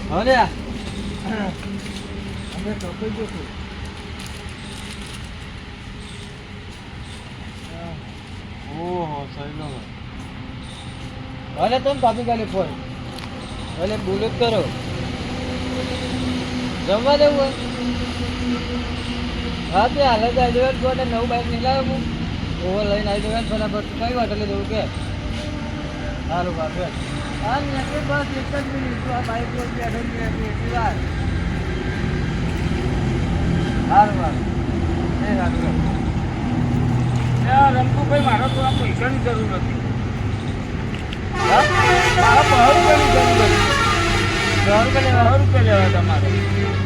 હવે અમે ચોખ્ખું જોશું. ઓહો સહેલો ભલે તમે કાપી કાઢી ફોન ભલે બોલો જ કરો જમવા દેવું હોય હા તે હાલ જ આવી જવા તો નવું બાઇક નીકળાવ્યો હું ઓવર લઈને આવી જવા ફટાફટ કઈ હોટલે જવું કે સારું બાપે હા બસ એક જ મિનિટ આ બાઇક બેઠો એટલી વાર સારું સારું એ સારું રમતુભાઈ મારો તો આ પૈસાની જરૂર નથી. મારા 100 રૂપિયાની જરૂર હતી. 100 રૂપિયા લેવા તમારે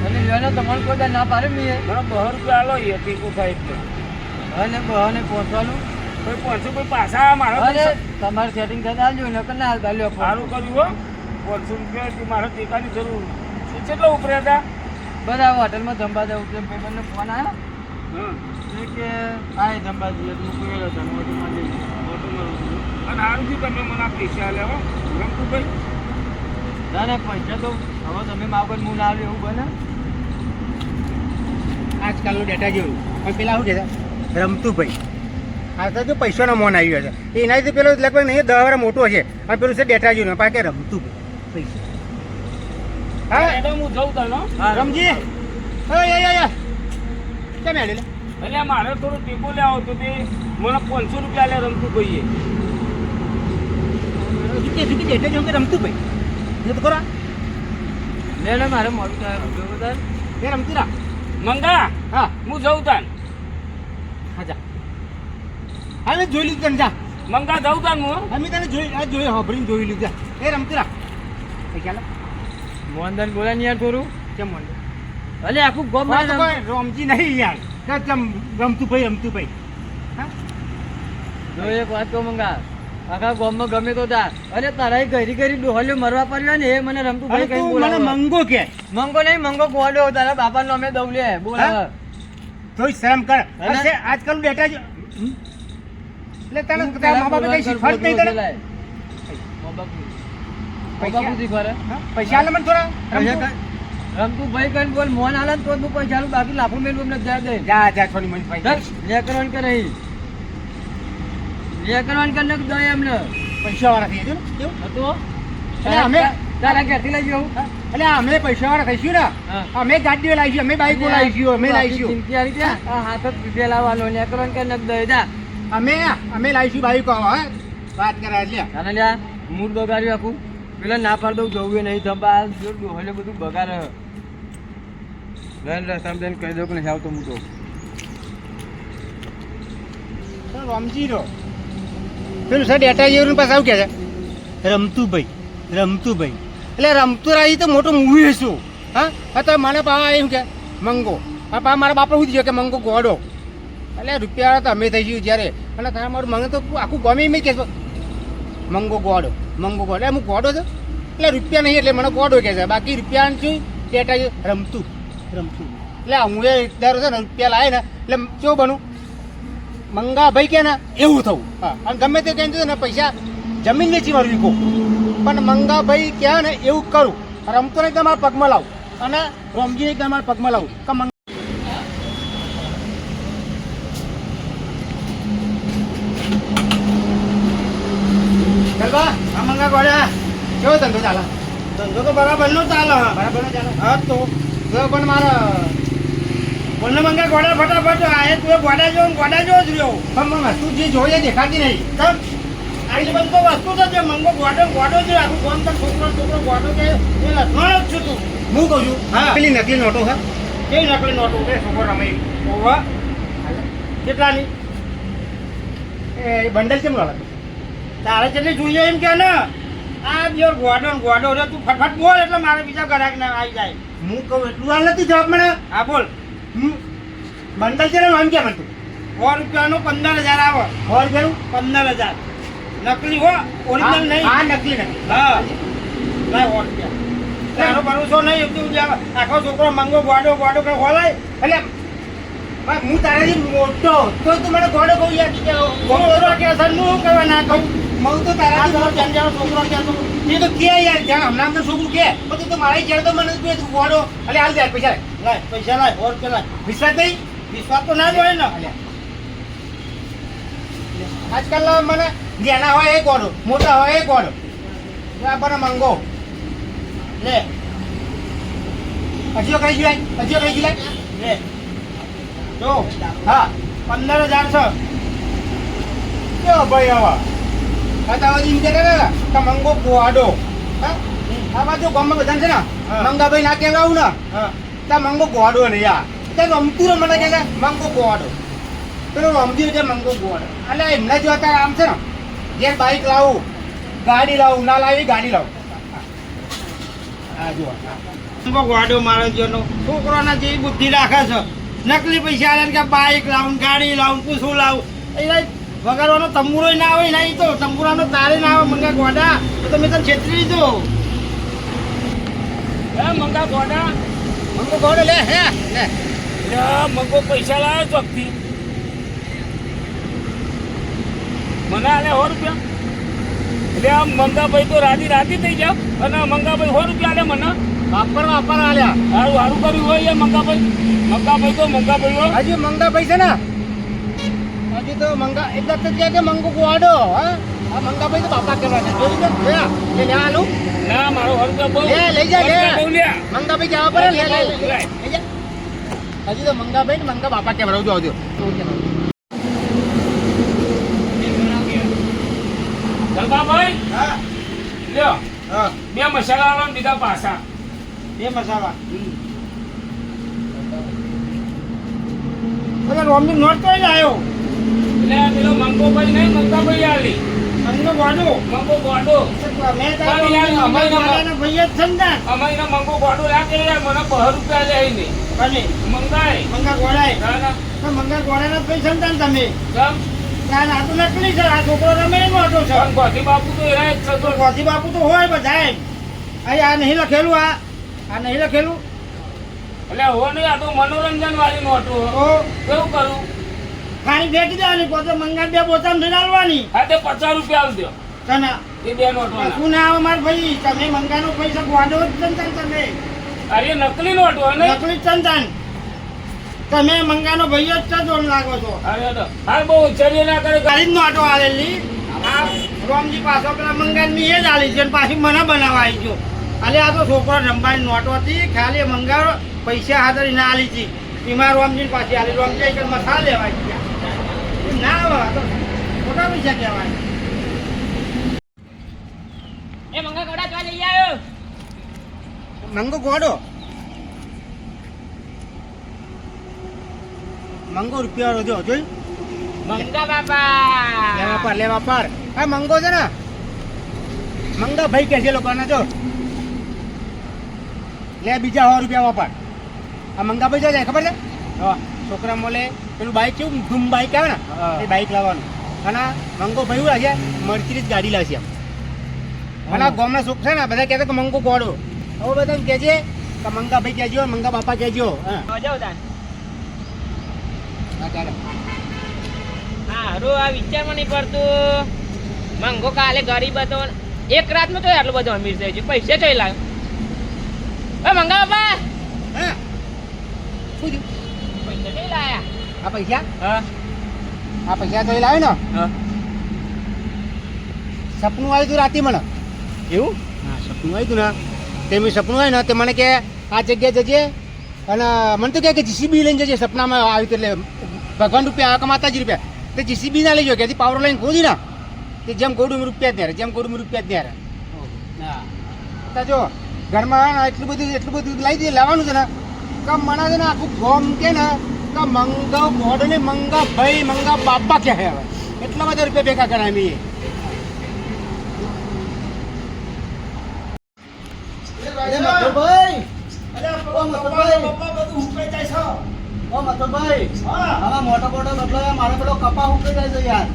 અને લેવાના તમારે કોઈ ના પાડે નહીં મને 100 રૂપિયા આલો એ ટીકું થાય એટલે અને બહાને પહોંચવાનું કોઈ પહોંચું કોઈ પાછા મારો અરે તમારે સેટિંગ થતા આવજો નકર ના હાલ લ્યો સારું કર્યું હો 500 રૂપિયા મારે ટેકાની જરૂર કેટલો ઉપરે હતા બધા હોટલમાં જમવા દઉં એટલે ભાઈબંધનો ફોન આવ્યો હા કે આ જમવા જઈએ તો હું ગયેલો હતો હોટલમાં જઈએ હોટલમાં અને સારું થયું તમે મને આ પૈસા આલ્યા હો રમતુભાઈ ના ના પૈસા તો હવે તમે માગો હું ના આવ્યો એવું બને આજકાલનું ડેટા જેવું પણ પેલા શું કહેતા રમતુભાઈ આ તો જો પૈસાનો મોન આવ્યો છે એનાથી પેલો લગભગ નહીં 10 વર્ષ મોટો છે અને પેલું છે ડેટા જેવું પાછું કે રમતુભાઈ પૈસા હા એટલે હું જઉં તને હા રમજી કેમ હેડે એટલે મારે થોડું ટેકો લેવો હતો તે મને 500 રૂપિયા લે રમતુભાઈએ ડેટા જેવું કે રમતુભાઈ એ તો ખરા લે ને મારે મોડું થાય બધા એ રમતી રા મંગા હા હું જઉં તાન હા જા હા મેં જોઈ લીધું તને જા મંગા જઉં તાન હું અમે તને જોઈ હોભરીને જોઈ લીધું એ રમતી રા પૈસા લે મોહનદાન બોલા ને યાર થોડું કેમ મોન અલે આખું ગોમ રમજી નહીં યાર કેમ રમતુભાઈ હા જો એક વાત કહું મંગા આખા ગામમાં ગમે તો તા અરે તારા ઘરી ઘરી ડોહલ્યો મરવા પડ્યો ને એ મને રમતું ભાઈ કઈ મને બોલાવે મંગો કે મંગો નહીં મંગો ગોડો તારા બાપા નો અમે દઉં લે બોલાવે થોડી શરમ કર આજકાલ ડેટા એટલે તને તારા મા બાપે કઈ શીખવાડ નહીં તને બાપુ શીખવાડે પૈસા આલે મને થોડા રમતું ભાઈ કઈ બોલ મોન આલે તો હું પૈસા આલું બાકી લાફો મેલું અમને જા દે જા થોડી મને પૈસા લે કરવાનું કે નહીં લે કરવાનું કે દે એમને પૈસા વાળા થઈ જજો ને હતો એટલે અમે તારા ઘેરથી લઈ જવું એટલે અમે પૈસા વાળા થઈશું ને હા. અમે ગાડીઓ લાવીશું અમે બાઈકો લાવીશું અમે લાવીશું ચિંતી આવી ત્યાં આ હાથ જ રૂપિયા લાવવાનો લે કરવાનું કે નક દે જા અમે લાવીશું બાઈકો હા વાત કરાય લે અને લ્યા મૂળ બગાડ્યું આખું પેલા ના પાડ દઉં જવું એ નહીં ધંબા જો ડોહલે બધું બગાડે લઈને રસ્તામાં જઈને કહી દઉં કે નહીં આવતો હું તો રમજી રો પેલું સર ડેટા જેવું પાસે આવું કે છે રમતુભાઈ એટલે રમતુરાજી તો મોટું મૂવી હશું હા તો મને પા એમ કે મંગો હા પા મારા બાપા શું કે મંગો ગોડો એટલે રૂપિયા તો અમે થઈશું જ્યારે અને તારા મારું મંગે તો આખું ગમે એમ કે મંગો ગોડો હું ગોડો છું એટલે રૂપિયા નહીં એટલે મને ગોડો કહે છે બાકી રૂપિયા શું ડેટા રમતું એટલે હું એ દર છે ને રૂપિયા લાવે ને એટલે કેવું બનું મંગા ભાઈ કે ને એવું થવું હા અને ગમે તે કહે ને પૈસા જમીન વેચી મારું વિકો પણ મંગા ભાઈ કહે ને એવું કરું રમતો ને એકદમ મારા પગમાં લાવું અને રમજીને એકદમ મારા પગમાં લાવું કે આ મંગા ગોળ્યા કેવો ધંધો ચાલે ધંધો તો બરાબર નો ચાલે બરાબર ચાલે હા તો પણ મારા બોલને મંગા ગોડા ફટાફટ આ તું ગોડા જો જ રહ્યો પણ વસ્તુ જે જોઈએ દેખાતી નહીં કેમ આટલી બધી તો વસ્તુ તો છે મંગો ગોડો છે આખું કોણ તો છોકરો ગોડો છે એ લખવાનો જ છું તું હું કહું છું હા. પેલી નકલી નોટો છે કેવી નકલી નોટો એ છોકરો રમે ઓવા કેટલાની એ બંડલ કેમ લાગે તારે કેટલી જોઈએ એમ કે ને આ બ્યોર ગોડો રે તું ફટફટ બોલ એટલે મારે બીજા ગ્રાહક ના આવી જાય હું કહું એટલું હાલ નથી જવાબ મને હા બોલ બંડલ છે ને આમ કેમ હતું 100 રૂપિયાનું 15,000 આવે 100 રૂપિયાનું 15,000 નકલી હો ઓરિજિનલ નહીં હા નકલી હા લાય 100 રૂપિયા તારો ભરોસો નહીં એકદમ આખો છોકરો મંગો ગોડો કઈ ખોલાય એટલે ભાઈ હું તારાથી મોટો તો તું મને ગોળો કહું યાર કે ગોડો કે સર હું કહેવા ના કહું મગ તો આ તારાથી તારો મોટો. જંજાળો છોકરો કહેતો. એ તો કે યાર જ્યાં હમણાં તો છોકરું કે પછી તો મારી ઘેર તો મને તું ગોડો અલે હાલ દે પૈસા લાય પૈસા લાય 100 રૂપિયા લાય. વિશ્વાસ નહીં વિશ્વાસ તો ના જ હોય ને. આજકાલ મને નાના હોય એ ગોડો મોટા હોય એ ગોડો આપણને મંગો લે હજીઓ કઈ ગયું હજીઓ કઈ ગયું લે જો હા 15,000 છે. કેવો ભાઈ આવા અત્યાર એમ કે કે મંગો ગોડો હા આ બાજુ ગામમાં બધા છે ને હા. મંગાભાઈ ના કહેવાવું ને હા ત્યાં મંગો ગોડો ને યાર ત્યાં રમતું મને કહે છે મંગો ગોડો પેલો રમતી છે મંગો ગોડો એટલે એમને જો અત્યારે આમ છે ને ઘેર બાઈક લાવું ગાડી લાવું ના લાવી ગાડી લાવું હા જુઓ મંગો ગોડો મારો જેનો છોકરાના જેવી બુદ્ધિ રાખે છે. નકલી પૈસા આલે કે બાઈક લાવું ગાડી લાવું પૂછું લાવું એ વગાડવાનો તંબુરો ના હોય ને. તો તંબુરાનો તારે ના આવે મંગા ગોડા તો તમે તને છેતરી દીધો. હે મંગા ગોડા મંગો ગોડો લે હે લે મંગો પૈસા લાવ્યો ચોકથી મને આલે 100 રૂપિયા એટલે આમ મંગાભાઈ તો રાજી રાજી થઈ જાવ અને મંગાભાઈ 100 રૂપિયા આલે મને વાપર આલ્યા સારું સારું કર્યું હોય એ મંગાભાઈ તો મંગાભાઈ હો હજી મંગાભાઈ છે ને હજી તો મંગા એટલે તો કહે કે મંગો ગોડો હા આ મંગાભાઈ તો બાપા કહેવાય છે જોઈ લે લે આલું ના મારો 100 રૂપિયા બહુ લે, લઈ જા, લે. બહુ લ્યા. મંગાભાઈ જવા પડે લે લે લે લાય. લઈ જા. હજી તો મંગાભાઈ ને મંગા બાપા કહેવાય આવજો જલપાભાઈ હા લ્યો હા 2 મસાલા આલો ને બીજા પાછા બે મસાલા. અરે રોમની નોટ તો જ આવ્યો. એટલે પેલો મંગોભાઈ નહીં મંગાભાઈ આલી મંગો ગોડો મંગો ગોડો મેં તારો ગોડાનો ભાઈ જ છે ને. અમારી મંગો ગોડો રાખે યાર મને 200 રૂપિયા લે નહીં ભલે મંગાય મંગા ગોડાય ના ના તો મંગા ગોડાના પૈસા ને તમે. કેમ આ તો નકલી છે. આ છોકરો રમે એનો હતો છે. પણ ગોધી બાપુ તો એરા જ છે તો ગોધી બાપુ તો હોય બધા. આ નહીં લખેલું. આ નહીં લખેલું. એટલે હો નહીં આ તો મનોરંજન વાળી નોટો તો કેવું કરું ખાણી ફેંકી દેવાની. પોતે મંગા 2 બોતામ થઈ ડાલવાની. હા તે 50 રૂપિયા આલ દો તને એ 2 નોટો શું ના આવે મારા ભાઈ. તમે મંગાનો પૈસા ગોડો જ ચંદન તમે. અરે નકલી નોટો ને નકલી ચંદન. તમે મંગાનો ભાઈ જ છો જોન લાગો છો. અરે તો હાલ બહુ ચર્યા ના કરે ગાડી જ નોટો આલેલી. આ રોમજી પાછો પેલા મંગાની એ જ આલી છે. અને પાછી મને બનાવવા આવી ગયો. અલે આ તો છોકરો રમવાની નોટો હતી. ખાલી મંગાવો પૈસા હાથરી ના આલી હતી. એમાં રોમજી પાછી આલી. રોમજી એક મસાલા લેવા ગયા. ના આવે આ તો મોટા પૈસા કહેવાય. એ મંગા ગોડા ચા લઈ આવ્યો મંગો ગોડો મંગો રૂપિયા રોજો જોઈ મંગા બાપા લે વાપર હા મંગો છે ને મંગા ભાઈ કે છે લોકોને જો લે બીજા 100 રૂપિયા વાપર આ મંગા ભાઈ જાય ખબર છે હા છોકરા મોલે પેલું બાઈક કેવું ધૂમ બાઈક આવે ને એ બાઈક લાવવાનું અને મંગો ભાઈ એવું લાગે મરચીની જ ગાડી લાવશે આમ અને આ ગામના છોકરા છે ને બધા કહેતા કે મંગો ગોડો હવે બધા એમ કહેજે કે મંગા ભાઈ કહેજો મંગા બાપા કહેજો હા જાવ તાન હા ચાલો હારું આ વિચારમાં નહીં પડતું મંગો કાલે ગરીબ હતો એક રાતમાં તો આટલો બધો અમીર થઈ ગયો પૈસા ચોઈ લાવ્યો એ મંગા બાપા હા શું થયું પૈસા ચોઈ લાયા આ પૈસા હા તો એ લાવે ને હા સપનું આવ્યું હતું રાતે મને એવું હા સપનું આવ્યું હતું ને તે મેં સપનું આવ્યું ને તે મને કે આ જગ્યાએ જજે અને મને તો કહે કે જીસીબી લઈને જજે સપનામાં આવ્યું હતું એટલે ભગવાન રૂપિયા આકા માતાજી રૂપિયા તે જીસીબી ના લઈ ગયો કે પાવર લાઈન ખોદી ને તે જેમ ગોડું રૂપિયા જ નેરે જેમ ગોડું રૂપિયા જ નેરે હા તો જો ઘરમાં એટલું બધું લાવી દે લાવવાનું છે ને કે મને છે ને આખું ગોમ કે ને કે મંગા ગોડ ને મંગા ભાઈ મંગા બાપા કે હવે એટલા બધા રૂપિયા ભેગા કરાય મેં મારે પેલો કપા ઉકાઈ જાય છે યાર.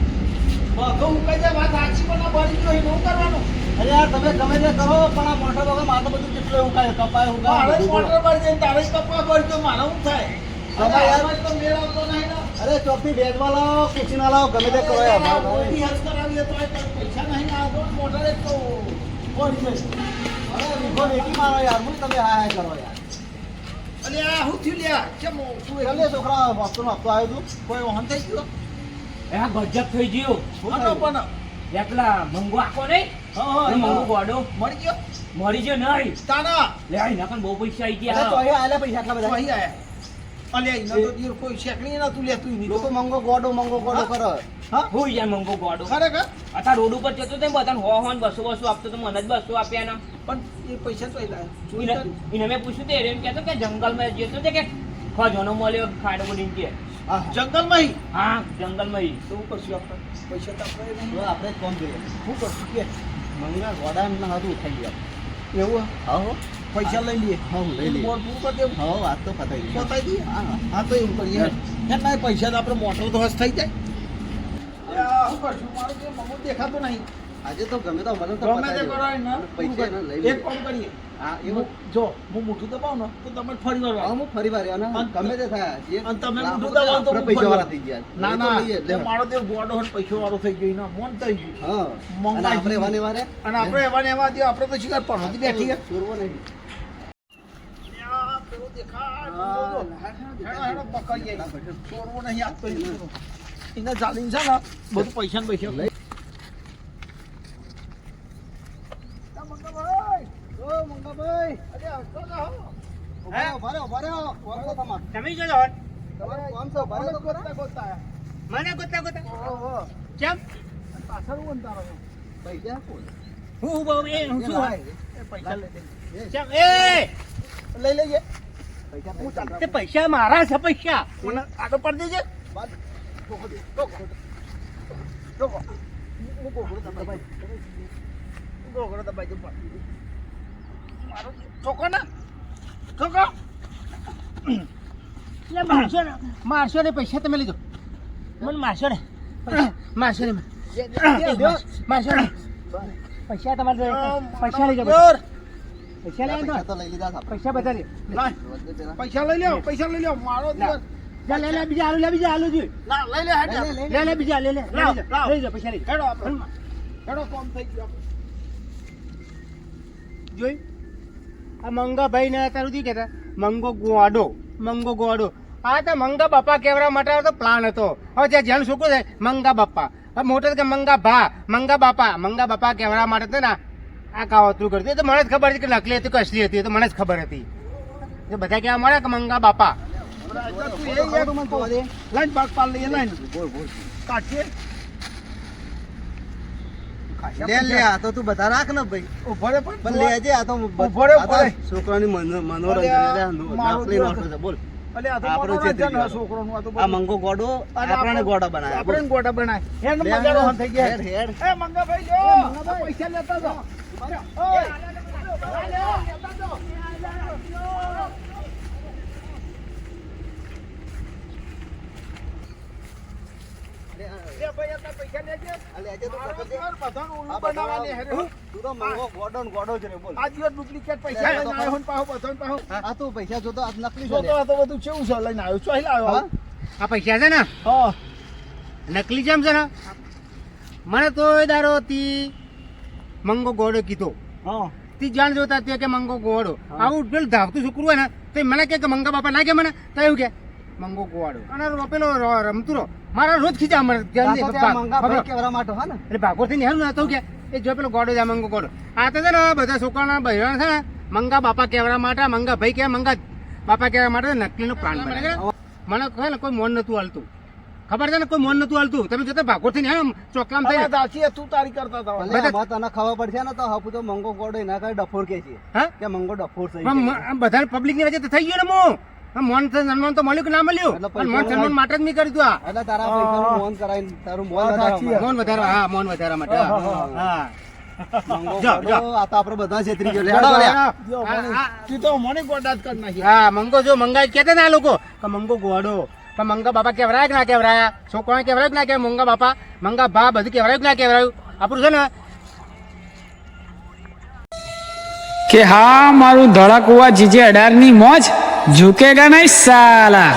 બધું ઉકાઈ જાય. વાત સાચી પણ ના બળી ગયો એવું કરવાનું. અરે યાર તમે ગમે તે કરો પણ આ મોટર વગર મારે તો બધું કેટલું ઉકાય કપાય ઉકાય મોટર પર જઈને તારે જ કપા બળજો મારે શું થાય. તો મેળ આવતો નહીં ને. અરે ચોપી બેગમાં લાવો ખુશી ના લાવો ગમે તે કરો યાર. કોઈ બી હેલ્પ કરાવીએ તો પૈસા નહીં અલે આ શું થયું લ્યા કેમ શું ગજબ થઈ ગયું એકલા મંગો આખો નહીં મંગો ગોડો મળી ગયો મરી ગયો નહીં તાના લે આ નકન બહુ પૈસા આવી ગયા અહીં આયા અલે એના તો દીર કોઈ શેકણી ના તું લે તું નહીં લોકો મંગો ગોડો કરે હા હું યાર મંગો ગોડો ખરેખર અત્યારે રોડ ઉપર જતો તો બધાને હો હો ને બસો આપતો તો મને જ 200 આપ્યા ના પણ એ પૈસા તો લાય એને મેં પૂછ્યું તો એમ કહેતો કે જંગલમાં જતો છે કે ખજોનો મળ્યો ખાડો બની કે જંગલમાં હા જંગલમાં ઈ. તો શું કરશું આપણે પૈસા તો આપણે આપણે જ કોમ જોઈએ શું કરશું કે મંગા ગોડા ના હતું થઈ ગયા એવું હા પૈસા લઈ લઈએ લઈ લઈએ બોલ પૂરું કરી દેવું હા વાત તો પતાઈ ગઈ બતાવી દઈએ હા તો એવું કરીએ હેડ ના પૈસા તો આપણે મોટો તો હસ થઈ જાય શું કરશું મારું જે મગું દેખાતું નહીં આજે તો ગમે તો મને તો ગમે તે કરો ને પૈસા એને લઈ એક કામ કરીએ હા એવું જો હું મુઠ્ઠું દબાવું ને તો તમે ફરી વાર હા હું ફરી વાર અને ગમે તે થાય અને તમે મુઠ્ઠું દબાવો તો આપણે પૈસા વાળા થઈ ગયા ના એ તો ના લઈએ, એ લેવા. મારો દેવ ગોડો હોય પૈસો વાળો થઈ ગયો ને મોન થઈ ગયું હા મંગાઈ અને આપણે ગયું. વાને વારે અને આપણે એવા ને એવા દે આપણે તો શિકાર પડવાથી બેઠી ગયા ચોરવો નહીં પેલો દેખાય હા, હેડો હેડો પકડીએ ચોરવો નહીં આપતો એને ચાલીને છે ને બધું પૈસા ને પૈસા લઈ. મંગાભાઈ ઓ મંગાભાઈ અરે આવતો જાઓ હે? ભરે ભરે તમારે તમે જો તમારે કોમ છે ભરે તો ગોતતા ગોતતા મને ગોતા ગોતા ઓહો કેમ પાછળ હું અંતારો છો પૈસા કોણ હું બહુ એ હું શું એ પૈસા લઈ લે કેમ એ લઈ લઈએ પૈસા હું ચાલ તે પૈસા મારા છે પૈસા મને આટો પડી દેજે બાદ ટોકો દે ટોકો ટોકો હું કોકડો દબાઈ કોકડો દબાઈ દે મારો ટોકો ના ટોકો એટલે મારશો ને પૈસા તમે લીધો મને મારશો ને મારશો ને મારશો ને પૈસા તમારે પૈસા લઈ જાઓ પૈસા લઈ પૈસા તો લઈ લીધા છે આપણે. પૈસા બધા લે લાય પૈસા લઈ લ્યો મારો દિવસ જા લે લે બીજા આલુ જોઈએ ના લઈ લે હેડ લઈ લે, લઈ લે લે બીજા લે લે લાવ, લાવ. લઈ જા પૈસા લઈ હેડો આપણે હેડો કોમ થઈ ગયો જોઈ આ મંગા ભાઈ ને અત્યાર સુધી કહેતા મંગો ગોડો આ તો મંગા બાપા કહેવા માટે તો પ્લાન હતો હવે જ્યાં જેનું છોકરું છે મંગા બાપા હવે મોટો કે મંગા બાપા કહેવા માટે તો ને આ કાવતરું કરતી એ તો મને જ ખબર હતી કે નકલી હતી કે અસલી હતી એ તો મને જ ખબર હતી એ બધા કહેવા મળે કે મંગા બાપા તું એ યાર મને તો લાઈન બાગ પાડ લઈએ લાઈન બોલ બોલ કાઢીએ લે લે આ તો તું બધા રાખ ને ભાઈ ઉભો રે પણ પણ લેજે આ તો ઉભો રે, આ તો ઉભો રે. છોકરાની મનોરંજન અલ્યા, એટલે મારો નકલી દિવસ. નોટો છે બોલ અલે આ તો આપણો મોટો છેતરી રાજા ગયો. છોકરોનું આ તો આ બધું. મંગો ગોડો અને આપણને ગોડા બનાવ્યા બોલ. આપણે ગોટા બનાય હેડ લે, મજાનો હેડ, હન થઈ ગયા હેડ, હેડ. એ મંગાભાઈ જો પૈસા લેતા જાઓ ઓય લેતા જાઓ લે ભાઈ આ પૈસા લેજે આ લેજે તો પકડ દે. બધાનું આ ઉલ્લું બનાવવાની હેરે તું તો મંગો ગોડો ને ગોડો જ રે બોલ આ દિવસ ડુપ્લિકેટ પૈસા લઈને આવ્યો હું પાહો બધાને પાહો આ તો પૈસા જોતો આ નકલી જો છે તો આ તો બધું કેવું છે લઈને આવ્યો ચોહી લાવ્યો હા? આ પૈસા છે ને હા નકલી જેમ છે ને મને તો એ દારો તી મંગો ગોડો કીધો હા તી જાણ જોતા તે કે મંગો ગોડો આવું પેલું ધાવતું છોકરું હોય ને તો મને કે મંગા બાપા ના કે મને તો એવું કે મંગો ગોવાડો અને પેલો રમતું રહો મારા રોજ ખીચા મને આ તો ત્યાં મંગા ભાઈ કેવરા માટે હા ને એટલે ભાગોથી ને ને તો કે એ જો પેલો ગોડો જાય મંગો ગોડો આ તો છે ને બધા છોકરાના બહેરા છે ને મંગા બાપા કહેવા માટે મંગા ભાઈ કે મંગા બાપા કહેવા માટે નકલીનો પ્લાન બને મને કહે ને કોઈ મોન નતું હાલતું ખબર છે ને કોઈ મોન નતું હાલતું તમે જોતા ભાગોથી ને ચોકલામ થઈ અરે દાસી તું તારી કરતા હતા ભલે આમાં તને ખબર પડશે ને તો હપુ તો મંગો ગોડો એના કરે ડફોર કે છે હા કે મંગો ડફોર થઈ બધા પબ્લિક ની વચ્ચે તો થઈ ગયું ને હું મોન સન્માન તો મળ્યું કે ના મળ્યું એટલે પણ મોન સન્માન માટે જ નહીં કર્યું તું આ એટલે તારા પૈસાનું મોન કરાઈને તારું મોન વધારવા મોન વધારવા હા મોન વધારવા માટે હા મંગો જો, જો. ગોડો આ તો આપણે બધા છેતરી ગયો લે હેડો લે. તું તો મને ગોડાત કરી નાખી હા મંગો જો મંગા કહેતા ને આ લોકો કે મંગો ગોડો પણ મંગા બાપા કેવરાય કે ના કેવરાયા છોકરા કેવરાય કે ના કે મંગા બાપા મંગા ભા બધું કેવરાયું કે ના કેવરાયું આપણું છે ને કે હા મારું ધડકવા જીજે 18 ની મોજ ઝુકેગા નહીં સાલા